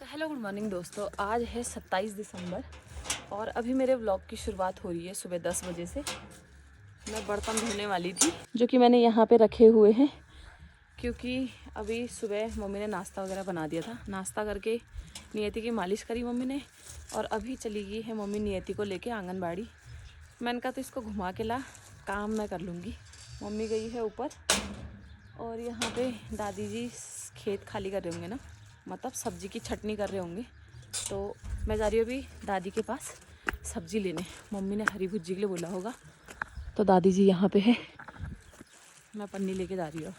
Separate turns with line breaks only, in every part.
तो hello good morning दोस्तों, आज है 27 दिसंबर और अभी मेरे व्लॉग की शुरुआत हो रही है सुबह 10 बजे से। मैं बर्तन धोने वाली थी जो कि मैंने यहाँ पे रखे हुए हैं, क्योंकि अभी सुबह मम्मी ने नाश्ता वगैरह बना दिया था। नाश्ता करके नियति की मालिश करी मम्मी ने और अभी चली गई है मम्मी नियति को लेके आंगनबाड़ी। मैंने कहा तो इसको घुमा के ला, काम मैं कर लूँगी। मम्मी गई है ऊपर और यहाँ पे दादी जी खेत खाली कर रहे होंगे ना, मतलब सब्जी की छटनी कर रहे होंगे। तो मैं जा रही हूँ अभी दादी के पास सब्जी लेने। मम्मी ने हरी भुजी के लिए बोला होगा, तो दादी जी यहाँ पे है। मैं पन्नी लेके जा रही हूँ।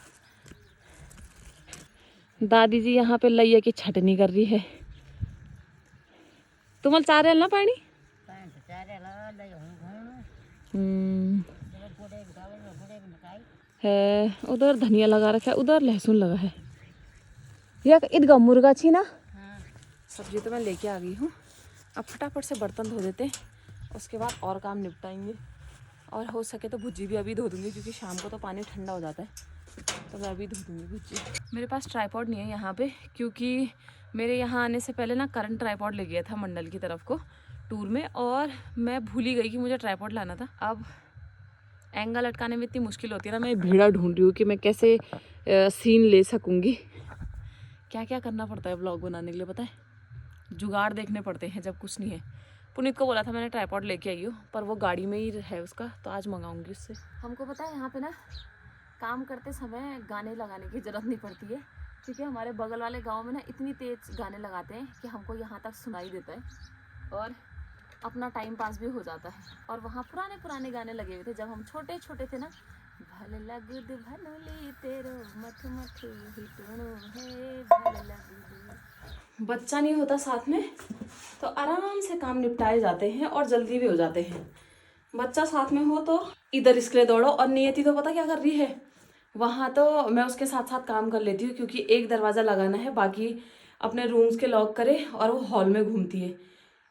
दादी जी यहाँ पे लैया की छटनी कर रही है। तुम्हारे चारे ना पानी है। उधर धनिया लगा रखा है, उधर लहसुन लगा है। यह ईदगाह मुर्गा छी ना। सब्जी तो मैं लेके आ गई हूँ। अब फटाफट से बर्तन धो देते हैं, उसके बाद और काम निपटाएंगे। और हो सके तो भुजी भी अभी धो दूँगी, क्योंकि शाम को तो पानी ठंडा हो जाता है, तो मैं अभी धो दूँगी भुजी। मेरे पास ट्राइपॉड नहीं है यहाँ पे, क्योंकि मेरे यहाँ आने से पहले ना करंट ट्राइपॉड ले गया था मंडल की तरफ को टूर में, और मैं भूल ही गई कि मुझे ट्राइपॉड लाना था। अब एंगल अटकाने में इतनी मुश्किल होती है ना, मैं भीड़ा ढूंढ रही हूँ कि मैं कैसे सीन ले सकूँगी। क्या क्या करना पड़ता है व्लॉग बनाने के लिए, पता है? जुगाड़ देखने पड़ते हैं जब कुछ नहीं है। पुनीत को बोला था मैंने ट्राइपॉड लेके आई हो, पर वो गाड़ी में ही है उसका, तो आज मंगाऊंगी उससे। हमको पता है यहाँ पे ना काम करते समय गाने लगाने की ज़रूरत नहीं पड़ती है, क्योंकि हमारे बगल वाले गांव में ना इतनी तेज़ गाने लगाते हैं कि हमको यहाँ तक सुनाई देता है और अपना टाइम पास भी हो जाता है। और वहाँ पुराने पुराने गाने लगे हुए थे जब हम छोटे छोटे थे ना। भले लगुद भनुली तेरो मथ मथ हिटणो है भले लगुद। बच्चा नहीं होता साथ में तो आराम से काम निपटाए जाते हैं और जल्दी भी हो जाते हैं। बच्चा साथ में हो तो इधर इसके लिए दौड़ो। और नियति तो पता क्या कर रही है, वहाँ तो मैं उसके साथ साथ काम कर लेती हूँ, क्योंकि एक दरवाज़ा लगाना है, बाकी अपने रूम्स के लॉक करे और वो हॉल में घूमती है।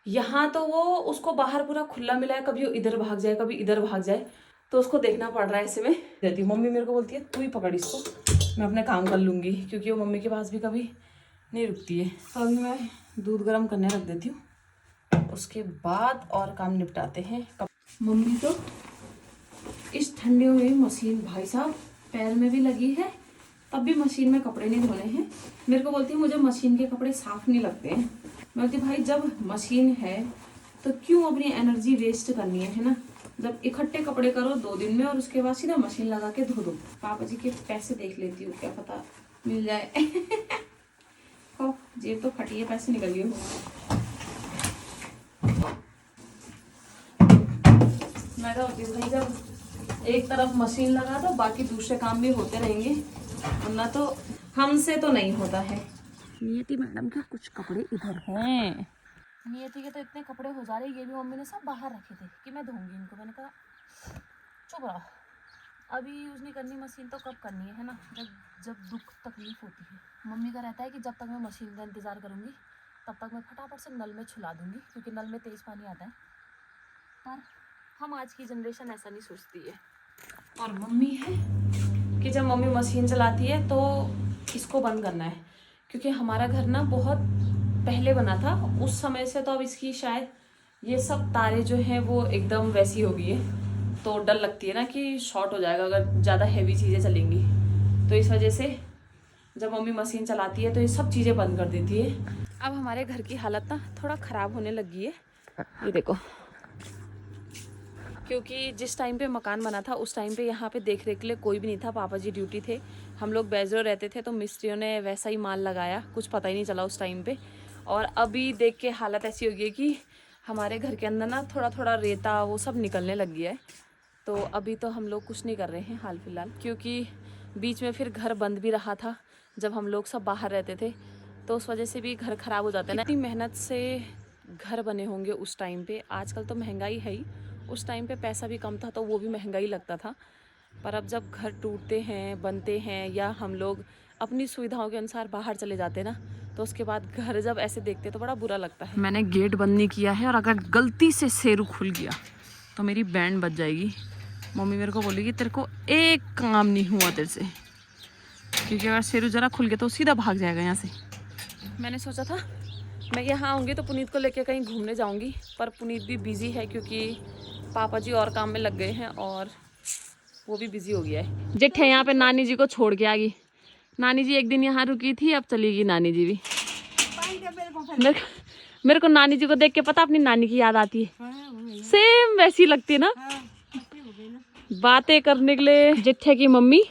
यहाँ तो वो उसको बाहर पूरा खुला मिला है, कभी वो इधर भाग जाए कभी इधर भाग जाए, तो उसको देखना पड़ रहा है। ऐसे में देती हूँ। मम्मी मेरे को बोलती है तू ही पकड़ इसको, मैं अपने काम कर लूँगी, क्योंकि वो मम्मी के पास भी कभी नहीं रुकती है। तो अभी मैं दूध गर्म करने रख देती हूँ, उसके बाद और काम निपटाते हैं। मम्मी तो इस ठंडियों में मशीन भाई साहब पैर में भी लगी है, तब भी मशीन में कपड़े नहीं धोने हैं। मेरे को बोलती है मुझे मशीन के कपड़े साफ नहीं लगते हैं। मैं बोलती भाई जब मशीन है तो क्यों अपनी एनर्जी वेस्ट करनी है ना। जब इकट्ठे कपड़े करो 2 दिन में और उसके बाद सीधा मशीन लगा के धो दो। पापा जी के पैसे देख लेती हूँ, क्या पता मिल जाए। हो जेब तो फटी है, पैसे निकल गए। मैं तो भाई जब एक तरफ मशीन लगा दो बाकी दूसरे काम भी होते रहेंगे, वरना तो हमसे तो नहीं होता है। नियति मैडम के कुछ कपड़े इधर हैं। नियति के तो इतने कपड़े हो जा रहे, ये भी मम्मी ने सब बाहर रखे थे कि मैं धोऊंगी इनको। मैंने कहा चुप रहो, अभी यूज़ नहीं करनी मशीन तो कब करनी है ना, जब दुख तकलीफ होती है। मम्मी का रहता है कि जब तक मैं मशीन का इंतज़ार करूँगी तब तक मैं फटाफट से नल में छुला दूँगी, क्योंकि नल में तेज़ पानी आता है। पर हम आज की जनरेशन ऐसा नहीं सोचती है। और मम्मी है कि जब मम्मी मशीन चलाती है तो इसको बंद करना है, क्योंकि हमारा घर ना बहुत पहले बना था उस समय से, तो अब इसकी शायद ये सब तारे जो हैं वो एकदम वैसी हो गई है, तो डर लगती है ना कि शॉर्ट हो जाएगा अगर ज़्यादा हैवी चीज़ें चलेंगी। तो इस वजह से जब मम्मी मशीन चलाती है तो ये सब चीज़ें बंद कर देती है। अब हमारे घर की हालत ना थोड़ा ख़राब होने लगी है, ये देखो। क्योंकि जिस टाइम पे मकान बना था उस टाइम पे यहाँ पे देख रेख के लिए कोई भी नहीं था, पापा जी ड्यूटी थे, हम लोग बेजरो रहते थे, तो मिस्त्रियों ने वैसा ही माल लगाया, कुछ पता ही नहीं चला उस टाइम पे। और अभी देख के हालत ऐसी हो गई है कि हमारे घर के अंदर ना थोड़ा थोड़ा रेता वो सब निकलने लग गया है। तो अभी तो हम लोग कुछ नहीं कर रहे हैं हाल फिलहाल, क्योंकि बीच में फिर घर बंद भी रहा था जब हम लोग सब बाहर रहते थे, तो उस वजह से भी घर ख़राब हो जाता है ना। इतनी मेहनत से घर बने होंगे उस टाइम पे, आजकल तो महंगाई है ही, उस टाइम पे पैसा भी कम था तो वो भी महंगाई लगता था। पर अब जब घर टूटते हैं बनते हैं या हम लोग अपनी सुविधाओं के अनुसार बाहर चले जाते हैं ना, तो उसके बाद घर जब ऐसे देखते तो बड़ा बुरा लगता है। मैंने गेट बंद नहीं किया है और अगर गलती से शेरू खुल गया तो मेरी बैंड बज जाएगी। मम्मी मेरे को बोलेगी तेरे को एक काम नहीं हुआ तेरे से, क्योंकि अगर शेरू जरा खुल गया तो सीधा भाग जाएगा यहाँ से। मैंने सोचा था मैं यहाँ आऊँगी तो पुनीत को लेके कहीं घूमने जाऊँगी, पर पुनीत भी बिज़ी है क्योंकि पापा जी और काम में लग गए हैं और वो भी बिज़ी हो गया है। जेठे यहाँ पे नानी जी को छोड़ के आ गई। नानी जी एक दिन यहाँ रुकी थी, अब चली गई नानी जी भी। मेरे को नानी जी को देख के पता अपनी नानी की याद आती है। सेम वैसी लगती है ना, बातें करने के लिए। जेठे की मम्मी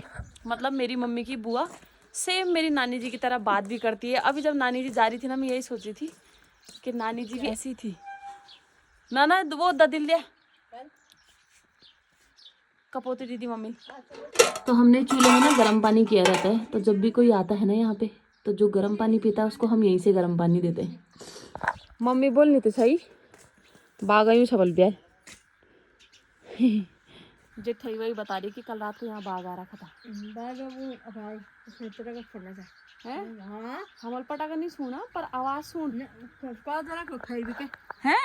मतलब मेरी मम्मी की बुआ सेम मेरी नानी जी की तरह बात भी करती है। अभी जब नानी जी जा रही थी ना, मैं यही सोच रही थी कि नानी जी भी ऐसी थी ना। ना वो ददिल लिया कपोती दीदी मम्मी। तो हमने चूल्हे में ना गर्म पानी किया रहता है, तो जब भी कोई आता है ना यहाँ पे, तो जो गर्म पानी पीता है उसको हम यहीं से गर्म पानी देते हैं। मम्मी बोल नहीं तो सही बाग यूँ छबल ब्याह। जेठाई वही बता रही कि कल रात को यहाँ बाघ आ रखा था। हमल पटाखा नहीं सुना पर आवाज सुन है।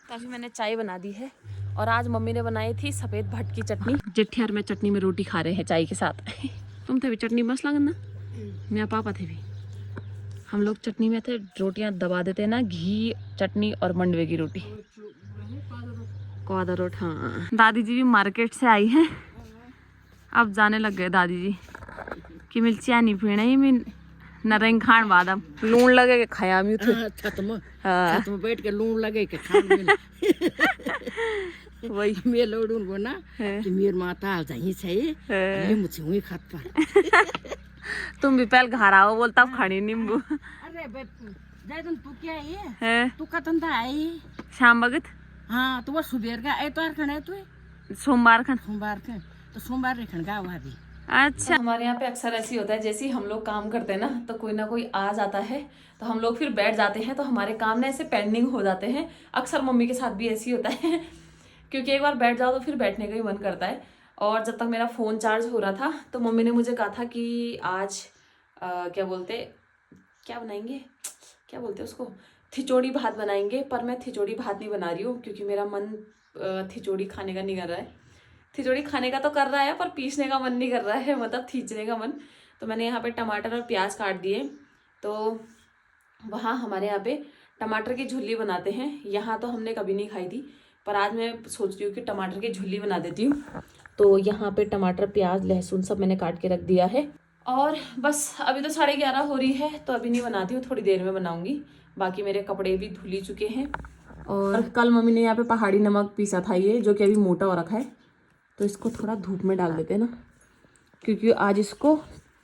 काफी मैंने चाय बना दी है और आज मम्मी ने बनाई थी सफेद भट की चटनी। जेठी और मैं चटनी में रोटी खा रहे हैं चाय के साथ। तुम थे भी चटनी मस्त लगा ना, मेरा पापा थे भी। हम लोग चटनी में थे, रोटियां दबा देते हैं ना, घी चटनी और मंडवे की रोटी। कौदा रोट। हाँ, दादी जी भी मार्केट से आई हैं, अब जाने लग गए दादी जी कि मिर्चियाँ नहीं पीने ही मैं नरंग खान बाद अब लून लगे के खाया मैं
छत में बैठ के लून लगे के खान वही मैं लोडून को ना कि मेर माता आ जाई सही ये मुझे हुई खात पर
तुम भी पहले घर आओ बोलता खानी नींबू।
अरे जैदन तू क्या है तू कतन था आई
शाम भगत।
हाँ तू वो सुबह का एतवार खने तू
सोमवार खन
तो सोमवार रे खन का वहाँ भी।
अच्छा, हमारे यहाँ पे अक्सर ऐसी होता है, जैसे ही हम लोग काम करते हैं ना तो कोई ना कोई आ जाता है, तो हम लोग फिर बैठ जाते हैं, तो हमारे काम ना ऐसे पेंडिंग हो जाते हैं। अक्सर मम्मी के साथ भी ऐसे ही होता है क्योंकि एक बार बैठ जाओ तो फिर बैठने का ही मन करता है। और जब तक मेरा फ़ोन चार्ज हो रहा था तो मम्मी ने मुझे कहा था कि आज क्या बनाएंगे, क्या बोलते उसको, खिचड़ी भात बनाएंगे। पर मैं खिचड़ी भात नहीं बना रही हूँ क्योंकि मेरा मन खिचड़ी खाने का नहीं कर रहा है। खिचड़ी खाने का तो कर रहा है पर पीसने का मन नहीं कर रहा है, मतलब खींचने का मन। तो मैंने यहाँ पे टमाटर और प्याज काट दिए। तो वहाँ हमारे यहाँ पे टमाटर की झुल्ली बनाते हैं। यहाँ तो हमने कभी नहीं खाई थी, पर आज मैं सोच रही हूँ कि टमाटर की झुल्ली बना देती हूँ। तो यहाँ पे टमाटर प्याज लहसुन सब मैंने काट के रख दिया है। और बस अभी तो 11:30 हो रही है, तो अभी नहीं बनाती हूँ, थोड़ी देर में बनाऊँगी। बाकी मेरे कपड़े भी धुल ही चुके हैं। और कल मम्मी ने यहाँ पे पहाड़ी नमक पीसा था, ये जो कि अभी मोटा हो रखा है, तो इसको थोड़ा धूप में डाल देते हैं ना, क्योंकि आज इसको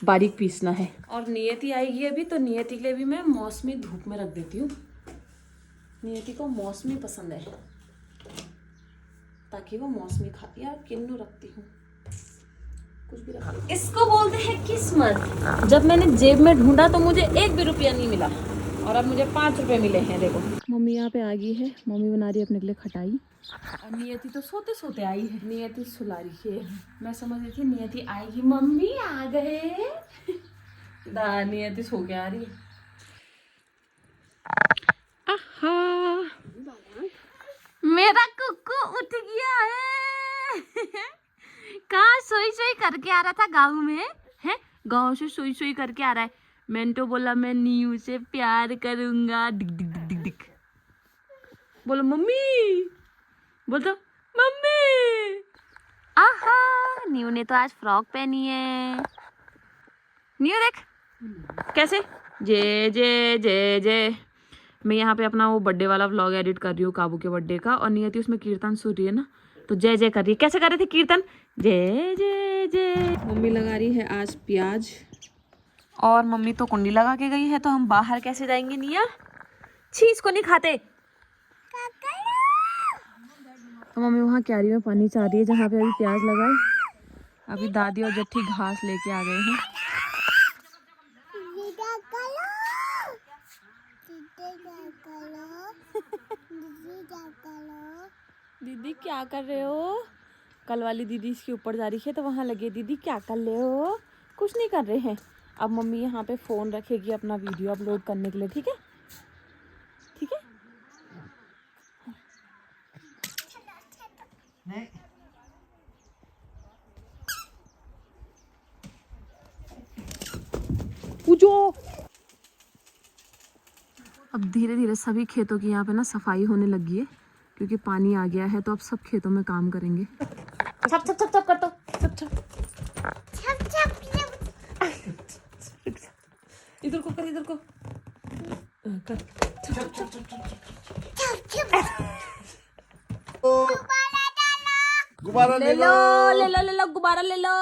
बारीक पीसना है। और नियति आएगी अभी, तो नियति के लिए भी मैं मौसमी धूप में रख देती हूँ। नियति को मौसमी पसंद है, ताकि वो मौसमी खाती है। किन्नू रखती हूँ, कुछ भी रखती। इसको बोलते हैं किस्मत। जब मैंने जेब में ढूंढा तो मुझे 1 भी रुपया नहीं मिला, और अब मुझे 5 रुपये मिले हैं। देखो मम्मी यहाँ पे आ गई है, मम्मी बना रही है अपने के लिए खटाई। और नियति तो सोते सोते आई है, नियति सुला रही है। मैं समझ रही थी नियति आएगी, मम्मी आ गए। नियति सो के आ रही है। आहा, मेरा कुक्कू उठ गया है। कहाँ सोई सोई करके आ रहा था गाँव में, है गाँव से सोई सोई करके आ रहा है। मैंने तो बोला मैं नीयू से प्यार करूंगा, Dick Dick Dick Dick Dick. बोलो मम्मी, बोल तो मम्मी। आहा, नीयू ने तो आज फ्रॉक पहनी है। नीयू देख कैसे, जे जे जे जे। मैं यहाँ पे अपना वो बर्थडे वाला व्लॉग एडिट कर रही हूँ, काबू के बर्थडे का, और नियति उसमें कीर्तन सुन रही है ना, तो जय जय कर रही है। कैसे कर रहे थे कीर्तन, जय जय जय। मम्मी लगा रही है आज प्याज, और मम्मी तो कुंडी लगा के गई है, तो हम बाहर कैसे जाएंगे निया? छी, इसको नहीं खाते। तो मम्मी वहाँ क्यारी में पानी चाह रही है जहाँ पे अभी प्याज लगा है। अभी दादी और जट्टी घास लेके आ गए हैं। दीदी क्या कर रहे हो? कल वाली दीदी इसके ऊपर जा रही है, तो वहाँ लगे दीदी क्या कर रहे हो? कुछ नहीं कर रहे हैं। अब मम्मी यहाँ पे फ़ोन रखेगी अपना वीडियो अपलोड करने के लिए, ठीक है? ठीक है। पूछो अब धीरे धीरे सभी खेतों की यहाँ पे ना सफाई होने लगी है, क्योंकि पानी आ गया है। तो अब सब खेतों में काम करेंगे। छप छप छप छप कर दो, छप छप इधर को कर, इधर को कर।
गुब्बारा
ले लो, ले लो, ले लो, गुब्बारा ले लो।